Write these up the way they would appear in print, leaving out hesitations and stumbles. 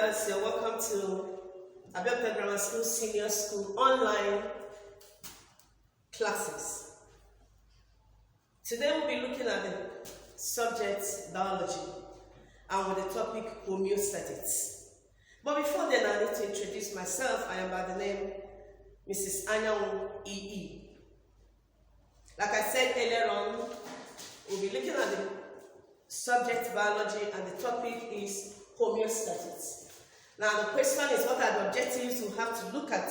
class, you're welcome to Abeokuta Grammar School Senior School online classes. Today we'll be looking at the subject biology and with the topic homeostasis. But before then, I need to introduce myself. I am by the name Mrs. Anyanwu E.E. Like I said earlier on, we'll be looking at the subject biology and the topic is homeostasis. Now the question is, what are the objectives we have to look at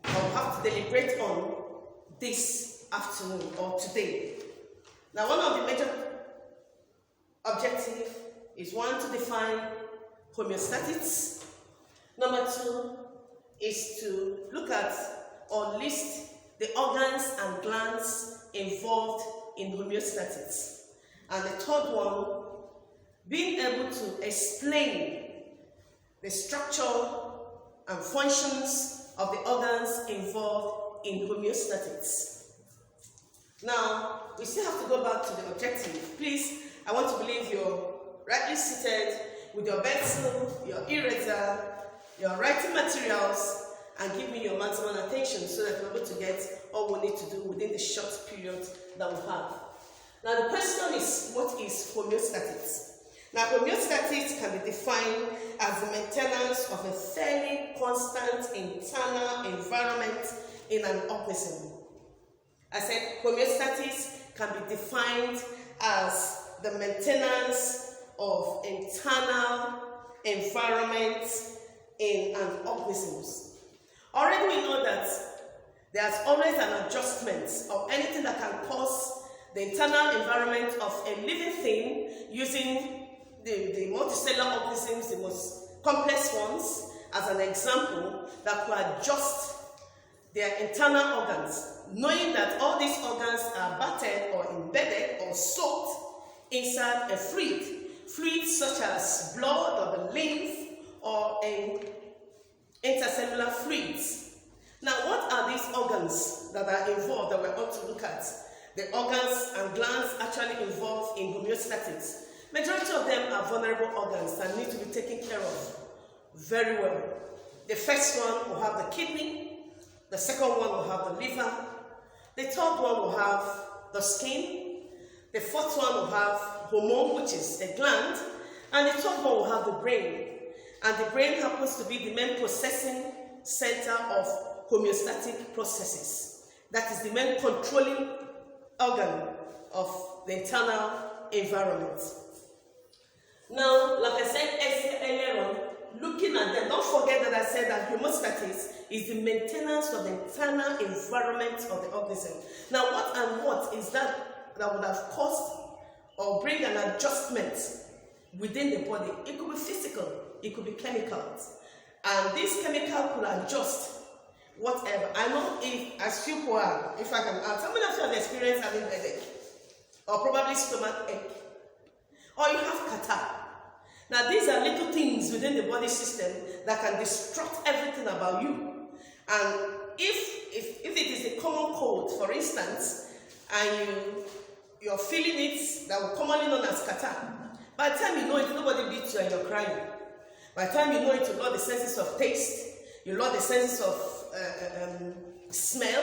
or have to deliberate on this afternoon or today? Now one of the major objectives is one, to define homeostasis. Number two is to look at or list the organs and glands involved in homeostasis. And the third one, being able to explain the structure and functions of the organs involved in homeostasis. Now, we still have to go back to the objective. Please, I want to believe you're rightly seated with your pencil, your eraser, your writing materials, and give me your maximum attention so that we're able to get all we need to do within the short period that we have. Now the question is, what is homeostasis? Now homeostasis can be defined as the maintenance of a fairly constant internal environment in an organism. I said homeostasis can be defined as the maintenance of internal environment in an organism. Already we know that there's always an adjustment of anything that can cause the internal environment of a living thing, using the multicellular organisms, the most complex ones, as an example, that could adjust their internal organs, knowing that all these organs are battered or embedded or soaked inside a fluid such as blood or the lymph or intercellular fluids. Now, what are these organs that are involved that we're going to look at? The organs and glands actually involved in homeostasis. Majority of them are vulnerable organs that need to be taken care of very well. The first one will have the kidney, the second one will have the liver, the third one will have the skin, the fourth one will have hormone, which is a gland, and the third one will have the brain. And the brain happens to be the main processing center of homeostatic processes. That is the main controlling organ of the internal environment. Now, like I said earlier on, looking at them, don't forget that I said that homeostasis is the maintenance of the internal environment of the organism. Now, what is that would have caused or bring an adjustment within the body? It could be physical, it could be chemicals. And this chemical could adjust whatever. I know if I can add, some of you have experienced having headache, or probably stomach ache, or you have catarrh. Now these are little things within the body system that can disrupt everything about you. And if it is a common cold, for instance, and you're feeling it, that will commonly known as catarrh, by the time you know it, nobody beats you and you're crying. By the time you know it, you lost the senses of taste, you lost the senses of smell,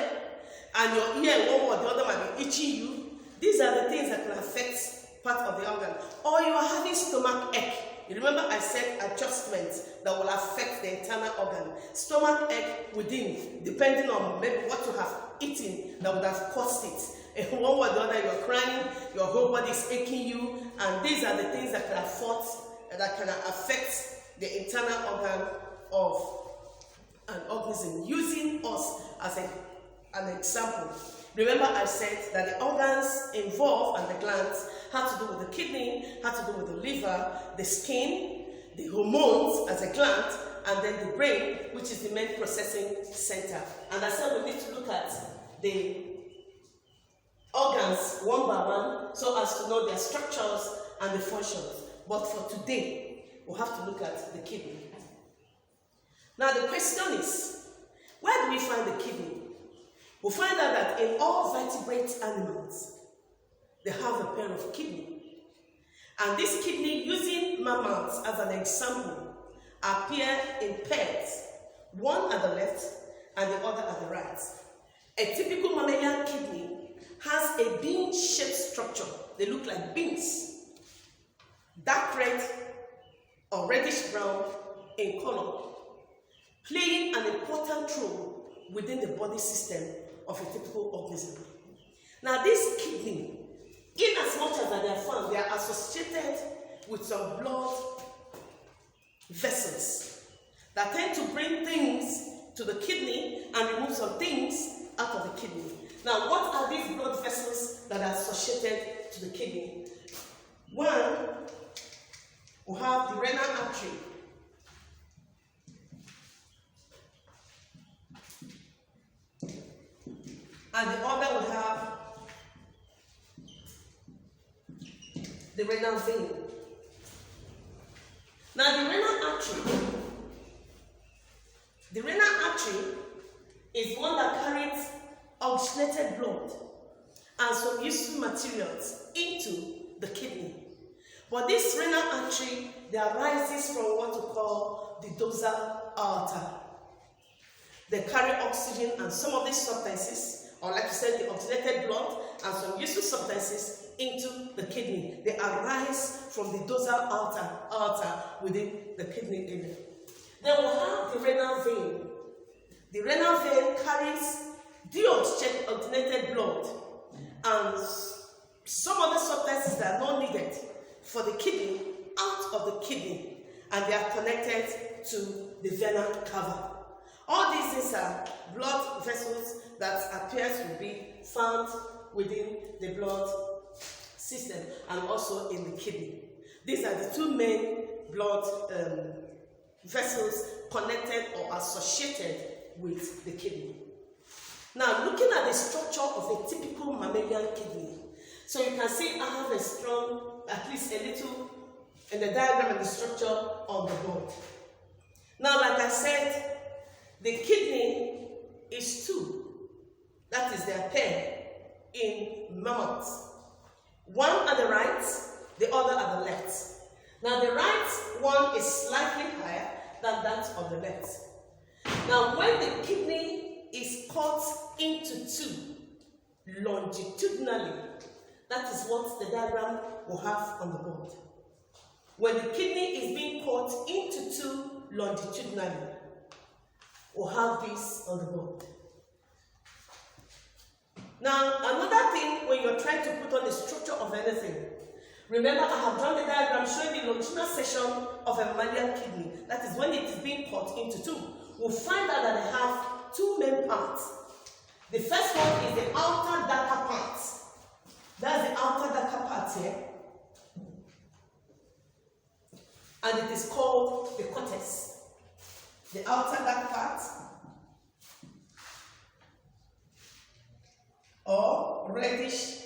and your ear, one or the other, might be itching you. These are the things that can affect part of the organ. Or you are having stomach ache. You remember I said adjustments that will affect the internal organ. Stomach ache within, depending on maybe what you have eaten that would have caused it. And one or the other, you're crying, your whole body is aching you, and these are the things that can affect the internal organ of an organism. Using us as an example. Remember I said that the organs involved and the glands have to do with the kidney, have to do with the liver, the skin, the hormones as a gland, and then the brain, which is the main processing center. And I said we need to look at the organs one by one so as to know their structures and the functions. But for today, we'll have to look at the kidney. Now the question is, where do we find the kidney? We'll find out that in all vertebrate animals, they have a pair of kidney. And this kidney, using mammals as an example, appear in pairs, one at the left and the other at the right. A typical mammalian kidney has a bean-shaped structure. They look like beans, dark red or reddish brown in color, playing an important role within the body system of a typical organism. Now, this kidney, in as much as they are found, they are associated with some blood vessels that tend to bring things to the kidney and remove some things out of the kidney. Now, what are these blood vessels that are associated to the kidney? One, we have the renal artery. And the other will have the renal vein. Now, the renal artery is one that carries oxygenated blood and some useful materials into the kidney. But this renal artery, that arises from what we call the dorsal aorta. They carry oxygen and some of these substances, or like I said, the oxygenated blood and some useful substances into the kidney. They arise from the dorsal aorta within the kidney area. Then we have the renal vein. The renal vein carries deoxygenated blood and some of the substances that are not needed for the kidney out of the kidney, and they are connected to the venous cava. All these things are blood vessels that appear to be found within the blood system and also in the kidney. These are the two main blood vessels connected or associated with the kidney. Now, looking at the structure of a typical mammalian kidney, so you can see I have a strong, at least a little, in the diagram of the structure on the board. Now, like I said, the kidney is two. That is their pair in mammals. One at the right, the other at the left. Now, the right one is slightly higher than that of the left. Now, when the kidney is cut into two longitudinally, that is what the diagram will have on the board. When the kidney is being cut into two longitudinally, we'll have this on the board. Now, another thing when you're trying to put on the structure of anything, remember I have drawn the diagram showing the longitudinal section of a mammalian kidney. That is when it is being cut into two. We'll find out that they have two main parts. The first one is the outer darker part. That's the outer darker part here. And it is called the cortex. The outer dark part, or reddish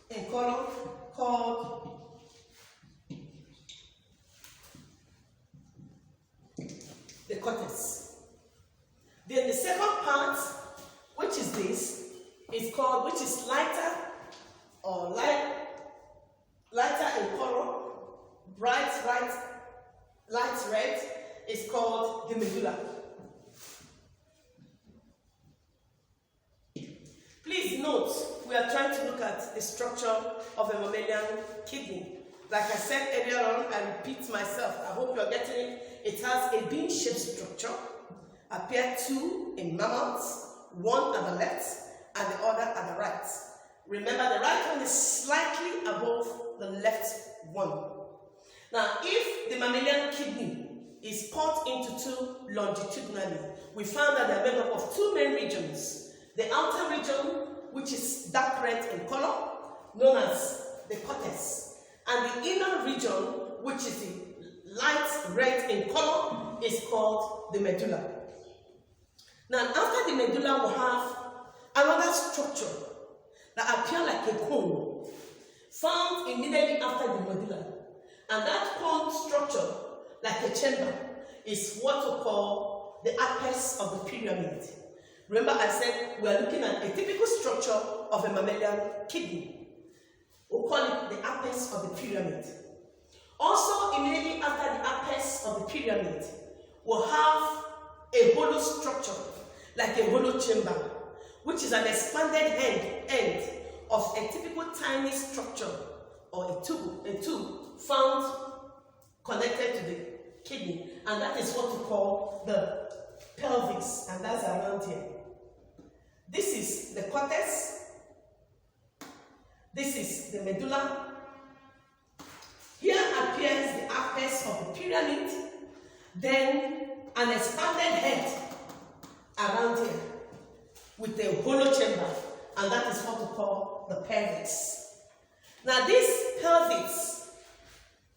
in color, called the cortex. Then the second part, which is this, is called, which is lighter or lighter in color, bright red, is called the medulla. Please note, we are trying to look at the structure of a mammalian kidney. Like I said earlier on, I repeat myself, I hope you are getting it. It has a bean-shaped structure, appear two in mammals, one at the left and the other at the right. Remember, the right one is slightly above the left one. Now, if the mammalian kidney is cut into two longitudinally, we found that they are made up of two main regions. The outer region, which is dark red in color, known as the cortex, and the inner region, which is the light red in color, is called the medulla. Now, after the medulla, we have another structure that appears like a cone, found immediately after the medulla. And that cone structure, like a chamber, is what we call the apex of the pyramid. Remember I said we are looking at a typical structure of a mammalian kidney. We'll call it the apex of the pyramid. Also, immediately after the apex of the pyramid, we'll have a hollow structure, like a hollow chamber, which is an expanded end of a typical tiny structure or a tube found connected to the kidney, and that is what we call the pelvis, and that's around here. This is the cortex, this is the medulla. Here appears the apex of the pyramid, then an expanded head around here with a hollow chamber, and that is what we call the pelvis. Now this pelvis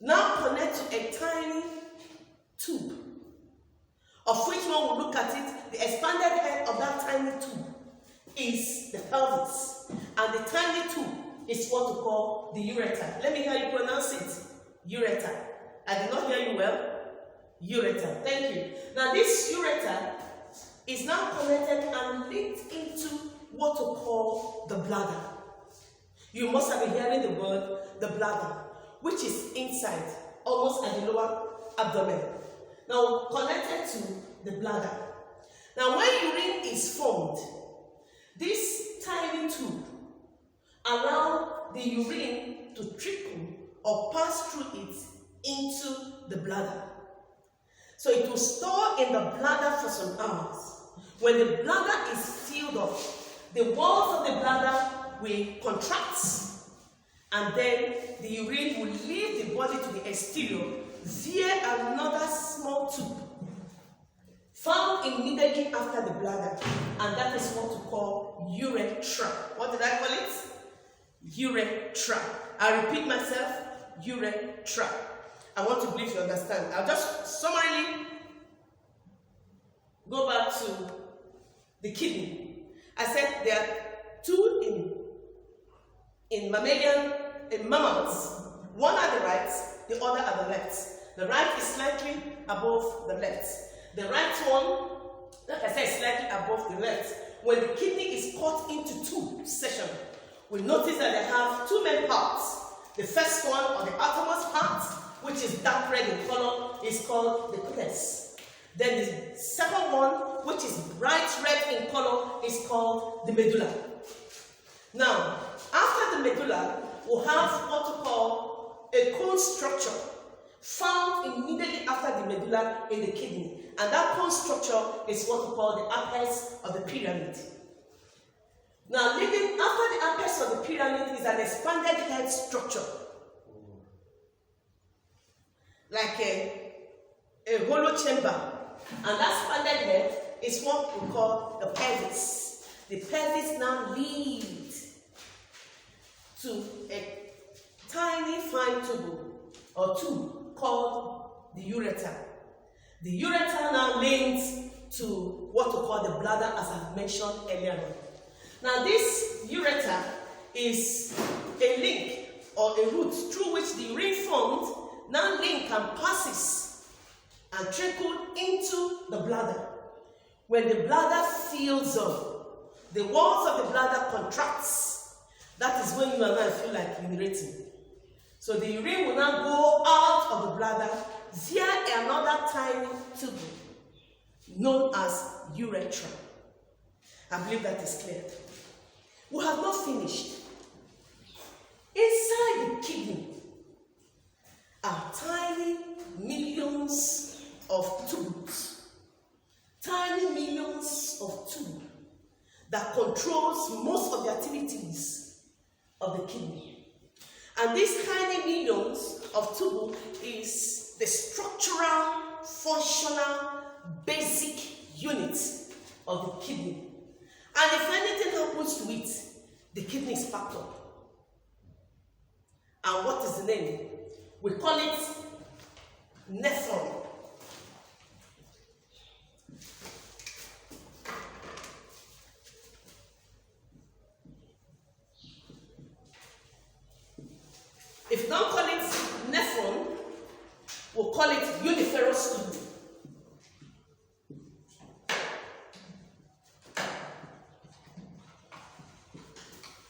now connects to a tiny tube, of which one will look at it. The expanded head of that tiny tube is the pelvis, and the tiny tube is what we call the ureter. Let me hear you pronounce it. Ureter. I did not hear you well. Ureter. Thank you. Now this ureter is now connected and linked into what we call the bladder. You must have been hearing the word the bladder, which is inside, almost at the lower abdomen. Now connected to the bladder. Now when urine is formed, this tiny tube allows the urine to trickle or pass through it into the bladder. So it will store in the bladder for some hours. When the bladder is filled up, the walls of the bladder will contract, and then the urine will leave the body to the exterior via another small tube found immediately after the bladder, and that is what we call urethra. What did I call it? Urethra. I repeat myself, urethra. I want to believe you understand. I'll just summarily go back to the kidney. I said there are two in mammals. One at the right, the other at the left. The right is slightly above the left. The right one, like I said, is slightly above the left. When the kidney is cut into two sections, we notice that they have two main parts. The first one, or the outermost part, which is dark red in color, is called the cortex. Then the second one, which is bright red in color, is called the medulla. Now, after the medulla, we'll have what we call a cone structure found immediately after the medulla in the kidney. And that cone structure is what we call the apex of the pyramid. Now, leading after the apex of the pyramid is an expanded head structure, like a hollow chamber. And that expanded head is what we call the pelvis. The pelvis now leads to a tiny fine tube called the ureter. The ureter now links to what we call the bladder, as I mentioned earlier on. Now this ureter is a link or a route through which the urine formed now link and passes and trickle into the bladder. When the bladder fills up, the walls of the bladder contracts. That is when you and I feel like urinating. So the urine will now go out of the bladder via another tiny tube known as urethra. I believe that is clear. We have not finished. Inside the kidney are tiny millions of tubes. Tiny millions of tubes that controls most of the activities of the kidney. And these tiny millions of tubes is the structural, functional, basic unit of the kidney. And if anything happens to it, the kidney is packed up. And what is the name? We call it nephron. If we don't call it nephron, we'll call it uniferous tube.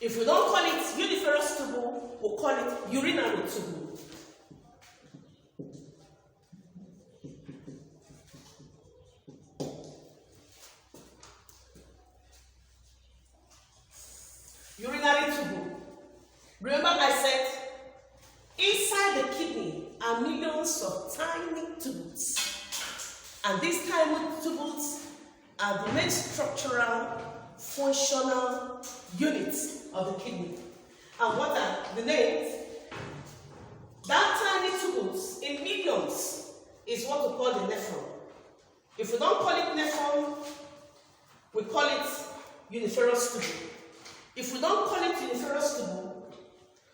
If we don't call it uniferous tubule, we'll call it urinary tubule. Urinary tubule. Remember I said, inside the kidney are millions of tiny tubules. And these tiny tubules are the main structural, functional units of the kidney. And what are the names? That tiny tubules in millions is what we call the nephron. If we don't call it nephron, we call it uniferous tubule. If we don't call it uniferous tubule,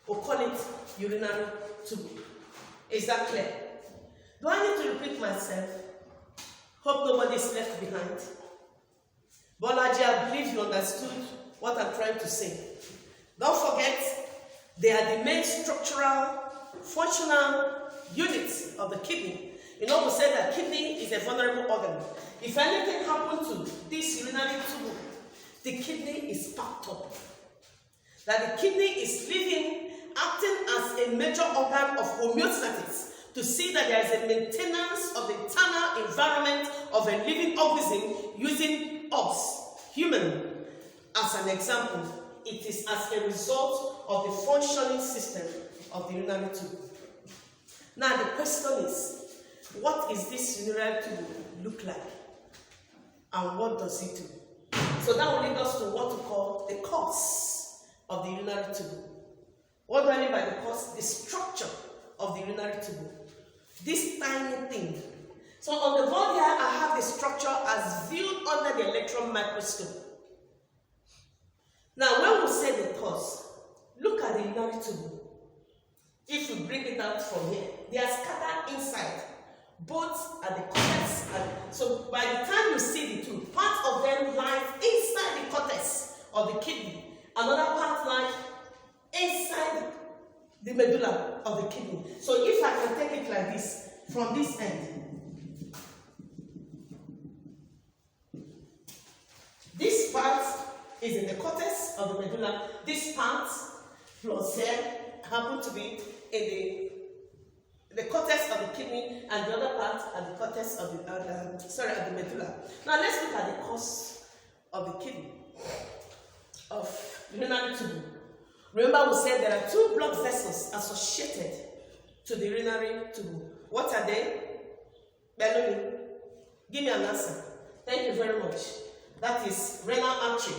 we'll call it urinary tubule. Is that clear? Do I need to repeat myself? Hope nobody is left behind. Bolaji, I believe you understood what I'm trying to say. Don't forget, they are the main structural, functional units of the kidney. You know, we said that kidney is a vulnerable organ. If anything happened to this urinary tubule, the kidney is packed up. That the kidney is living, acting as a major organ of homeostasis to see that there is a maintenance of the internal environment of a living organism using us, human, as an example. It is as a result of the functioning system of the urinary tube. Now the question is, what is this urinary tube look like? And what does it do? So that will lead us to what we call the cause of the urinary tube. What do I mean by the cause? The structure of the urinary tube. This tiny thing. So on the board here, I have the structure as viewed under the electron microscope. Now, when we say the cause, look at the urinary tube. If you bring it out from here, they are scattered inside, both at the cortex. So by the time you see the two, part of them lies inside the cortex of the kidney. Another part lies inside the medulla of the kidney. So if I can take it like this, from this end, this part is in the cortex of the medulla. This part plus here happen to be in the cortex of the kidney, and the other part at the cortex of the at the medulla. Now let's look at the cause of the kidney of urinary tubule. Remember, we said there are two blood vessels associated to the urinary tubule. What are they? Bellamy. Give me an answer. Thank you very much. That is renal artery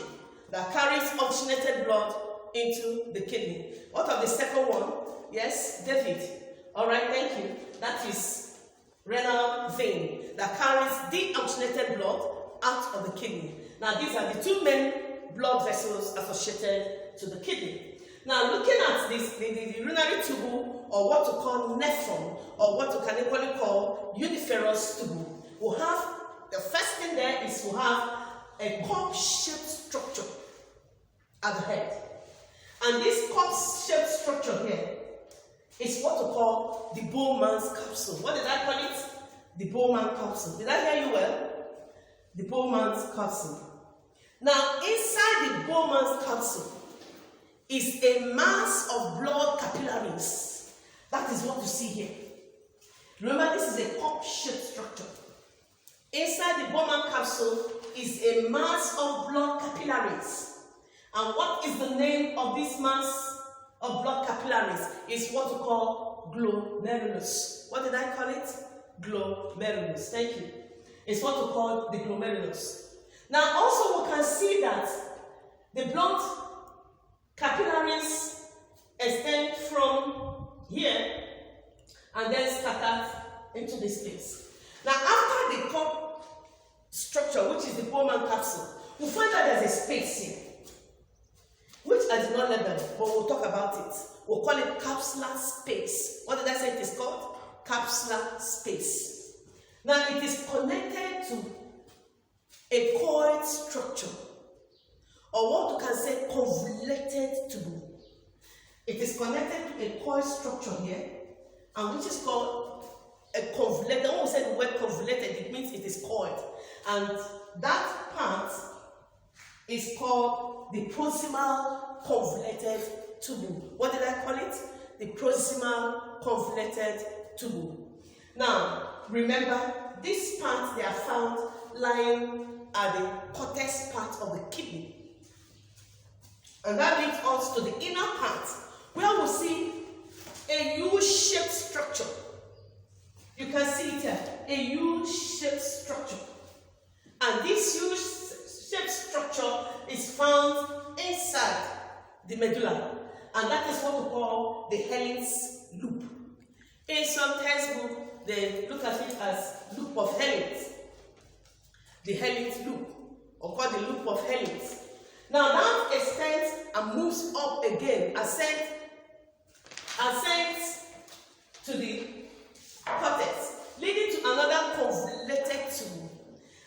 that carries oxygenated blood into the kidney. What of the second one? Yes, David. All right, thank you. That is renal vein that carries deoxygenated blood out of the kidney. Now, these are the two main blood vessels associated to the kidney. Now, looking at this, the urinary tubule, or what we call nephron, or what we can equally call uniferous tubule, we'll have, the first thing there is we'll have a cup-shaped structure at the head. And this cup-shaped structure here is what we call the Bowman's capsule. What did I call it? The Bowman capsule. Did I hear you well? The Bowman's capsule. Now, inside the Bowman's capsule is a mass of blood capillaries. That is what you see here. Remember, this is a cup-shaped structure. Inside the Bowman capsule is a mass of blood capillaries. And what is the name of this mass of blood capillaries? Is what we call glomerulus. What did I call it? Glomerulus. Thank you. It's what we call the glomerulus. Now also we can see that the blood capillaries extend from here and then scattered into this place. Now after the cup structure, which is the Bowman capsule, we find that there's a space here, which I did not label, but we'll talk about it. We'll call it capsular space. What did I say it is called? Capsular space. Now it is connected to a coiled structure, or what you can say convoluted tubule. It is connected to a coiled structure here, and which is called a convoluted. When we say the word convoluted, it means it is coiled. And that part is called the proximal convoluted convoluted tubule. What did I call it? The proximal convoluted tubule. Now, remember, this part they are found lying at the cortex part of the kidney. And that leads us to the inner part, where we see a U-shaped structure. You can see it here, a U-shaped structure. And this U-shaped structure is found inside the medulla. And that is what we call the Helens loop. In some textbooks, they look at it as loop of Helens. The Helens loop, or called the loop of Helens. Now that extends and moves up again, ascends to the cortex, leading to another convoluted tubule.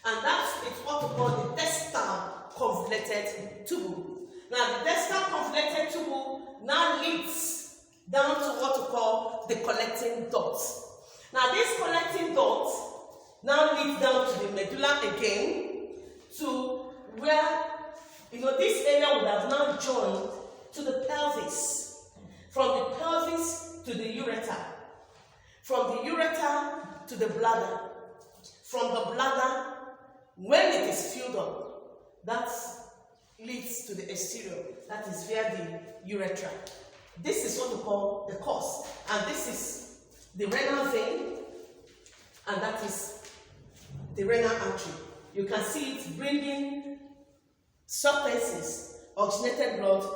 And that is what we call the distal convoluted tubule. Now the distal convoluted tubule now leads down to what we call the collecting duct. Now this collecting duct now leads down to the medulla again, to where, this area would have now joined to the pelvis. From the pelvis to the ureter. From the ureter to the bladder. From the bladder, when it is filled up, that leads to the exterior. That is via the urethra. This is what we call the cause. And this is the renal vein, and that is the renal artery. You can see it bringing substances, oxygenated blood,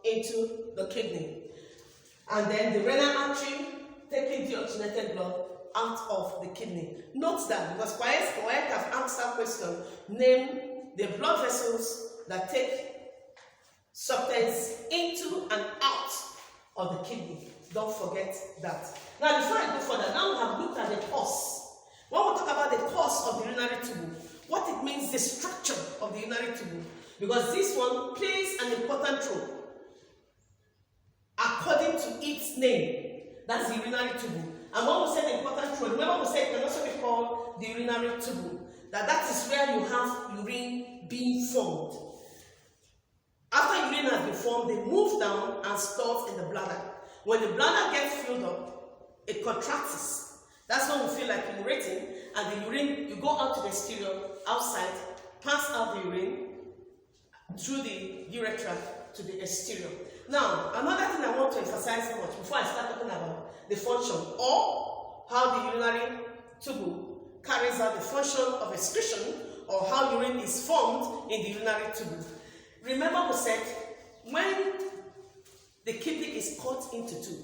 into the kidney. And then the renal artery taking the oxygenated blood out of the kidney. Note that, because Kwayek have asked that question, name the blood vessels that take substance into and out of the kidney. Don't forget that. Now, before I go further, now we have looked at the cause. When we talk about the cause of the urinary tubule, what it means, the structure of the urinary tubule, because this one plays an important role according to its name. That's the urinary tubule. And when we say the important role, remember we said it can also be called the urinary tubule. That is where you have urine being formed. After urine has been formed, they move down and stores in the bladder. When the bladder gets filled up, it contracts. That's when we feel like urinating, and the urine, you go out to the exterior, outside, pass out the urine through the urethra to the exterior. Now, another thing I want to emphasize much before I start talking about the function, or how the urinary tubule carries out the function of excretion, or how urine is formed in the urinary tubule. Remember we said, when the kidney is cut into two,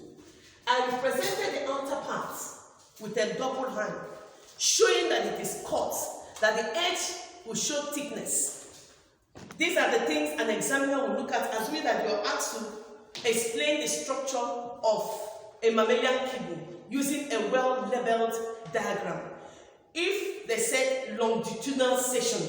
I represented the outer part with a double hand, showing that it is cut, that the edge will show thickness. These are the things an examiner will look at, assuming that you are asked to explain the structure of a mammalian kidney using a well-labeled diagram. If they said longitudinal section,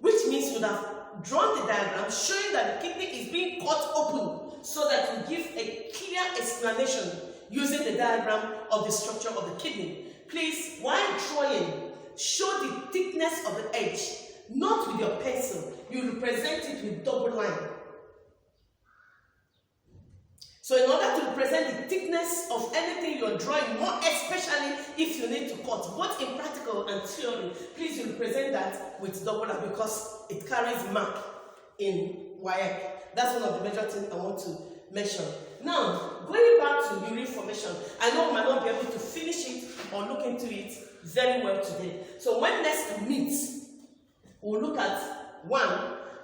which means you would have drawn the diagram showing that the kidney is being cut open, so that you give a clear explanation using the diagram of the structure of the kidney. Please, while drawing, show the thickness of the edge, not with your pencil. You represent it with double line. So in order to represent the thickness of anything you're drawing, more especially if you need to cut, both in practical and theory, please you represent that with double line, because it carries mark in WAEC. That's one of the major things I want to mention. Now, going back to urine formation, I know we might not be able to finish it or look into it very well today. So when next we meet, we'll look at one,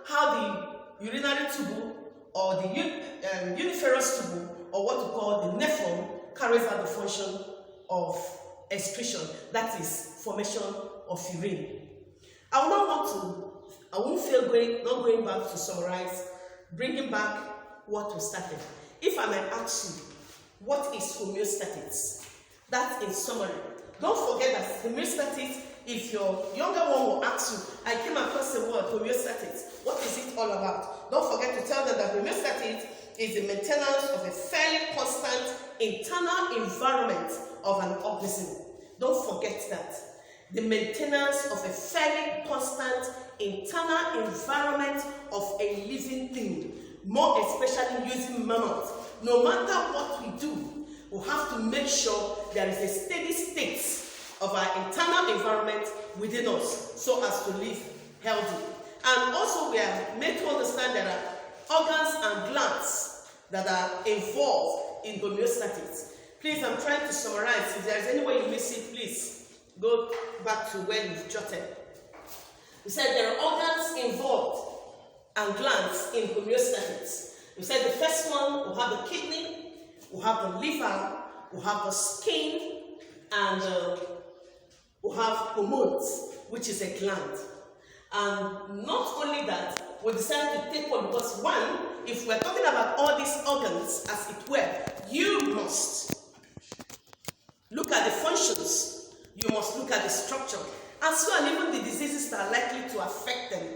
how the urinary tubule or the uniferous tubule, or what we call the nephron, carries out the function of excretion, that is formation of urine. I won't feel not going back to summarize, bringing back what we started. If I might ask you, what is homeostasis? That in summary. Don't forget that homeostasis, if your younger one will ask you, I came across the word homeostasis, what is it all about? Don't forget to tell them that homeostasis is the maintenance of a fairly constant internal environment of an organism. Don't forget that. The maintenance of a fairly constant internal environment of a living thing, more especially using mouth. No matter what we do, we have to make sure there is a steady state of our internal environment within us so as to live healthy. And also we are made to understand there are organs and glands that are involved in homeostasis. Please, I'm trying to summarize. If there is any way you miss it, please go back to where you've jotted. We said there are organs involved and glands in homeostasis. We said the first one will have the kidney, will have the liver, will have the skin, and will have hormones, which is a gland. And not only that, we decided to take one because one, if we're talking about all these organs, as it were, you must look at the functions, you must look at the structure, as well as even the diseases that are likely to affect them,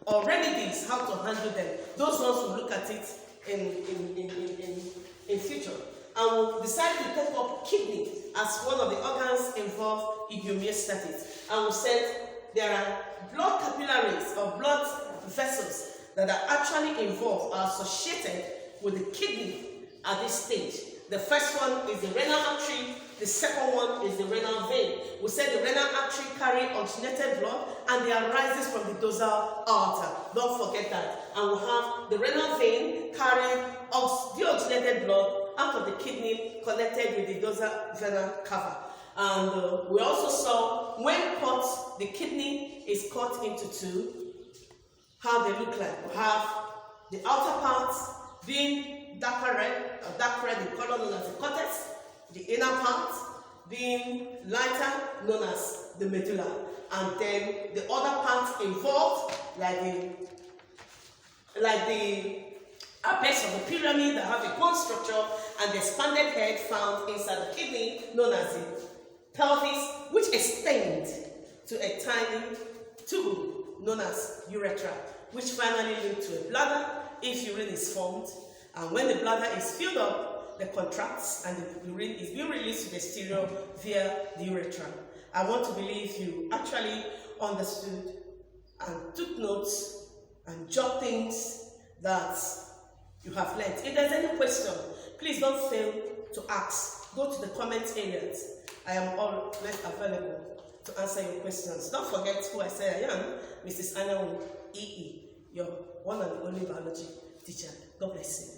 or remedies, how to handle them. Those ones will look at it in future. And we decided to take up kidney as one of the organs involved in homeostasis. And we said there are blood capillaries or blood vessels that are actually involved or associated with the kidney at this stage. The first one is the renal artery, the second one is the renal vein. We said the renal artery carries oxygenated blood and they arises from the dorsal aorta. Don't forget that. And we have the renal vein carrying deoxygenated blood out of the kidney connected with the dorsal vena cava. And we also saw when cut, the kidney is cut into two, how they look like. We have the outer part being darker red, in color known as the cortex, the inner part being lighter known as the medulla, and then the other parts involved like the apex of the pyramid that have a cone structure and the expanded head found inside the kidney known as the pelvis, which extends to a tiny tube known as urethra, which finally leads to a bladder if urine is formed. And when the bladder is filled up, it contracts and the urine is being released to the exterior via the urethra. I want to believe you actually understood and took notes and jot things that you have learned. If there's any question, please don't fail to ask. Go to the comment areas. I am always available to answer your questions. Don't forget who I say I am, Mrs. Anna EE, your one and only biology teacher. God bless you.